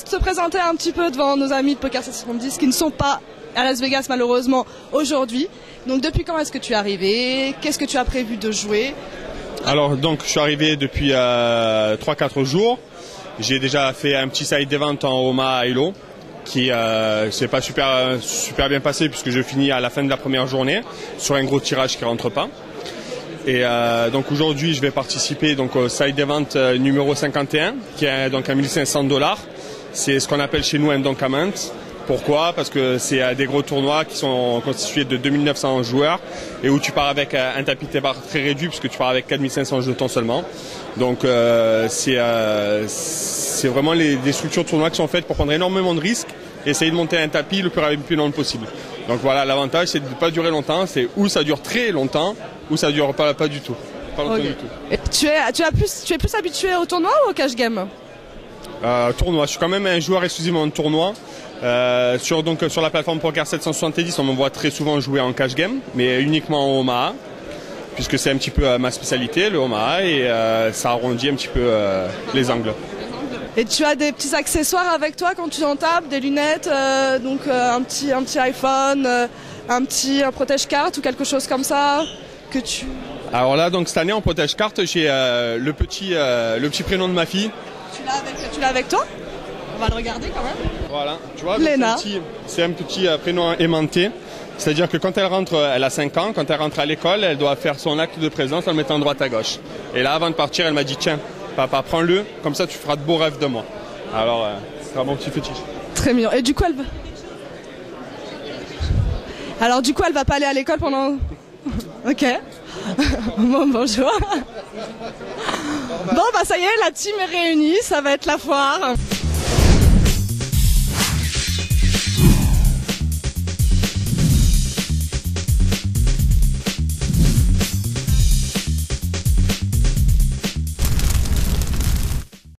laisse te présenter un petit peu devant nos amis de Poker 770 qui ne sont pas à Las Vegas malheureusement aujourd'hui. Donc depuis quand est-ce que tu es arrivé? Qu'est-ce que tu as prévu de jouer? Alors donc je suis arrivé depuis 3-4 jours. J'ai déjà fait un petit side event en Omaha Hilo qui s'est pas super bien passé puisque je finis à la fin de la première journée sur un gros tirage qui rentre pas. Et donc aujourd'hui je vais participer donc au side event numéro 51 qui est donc à $1 500. C'est ce qu'on appelle chez nous un donkament. Pourquoi? Parce que c'est des gros tournois qui sont constitués de 2900 joueurs et où tu pars avec un tapis de barre très réduit puisque tu pars avec 4500 jetons seulement. Donc c'est vraiment des structures de tournois qui sont faites pour prendre énormément de risques et essayer de monter un tapis le plus rapidement possible. Donc voilà, l'avantage c'est de ne pas durer longtemps, c'est où ça dure très longtemps ou ça dure pas du tout. Pas longtemps du tout. Et tu es plus habitué au tournoi ou au cash game? Tournoi, je suis quand même un joueur exclusivement de tournoi. Sur la plateforme Poker 770, on me voit très souvent jouer en cash game, mais uniquement en Omaha, puisque c'est un petit peu ma spécialité, le Omaha, et ça arrondit un petit peu les angles. Et tu as des petits accessoires avec toi quand tu en tapes, des lunettes, donc un petit iPhone, un protège-carte ou quelque chose comme ça que tu... Alors là, donc cette année en protège-carte, j'ai le petit prénom de ma fille. Tu l'as avec toi? On va le regarder quand même. Voilà, tu vois, Léna. c'est un petit prénom aimanté. C'est-à-dire que quand elle rentre, elle a 5 ans, quand elle rentre à l'école, elle doit faire son acte de présence en le mettant droite à gauche. Et là, avant de partir, elle m'a dit, tiens, papa, prends-le, comme ça tu feras de beaux rêves de moi. Alors, c'est un bon petit fétiche. Très mignon. Et du coup, alors du coup, elle va pas aller à l'école pendant... Ok. Bon, bonjour. Bon, bah ça y est, la team est réunie, ça va être la foire.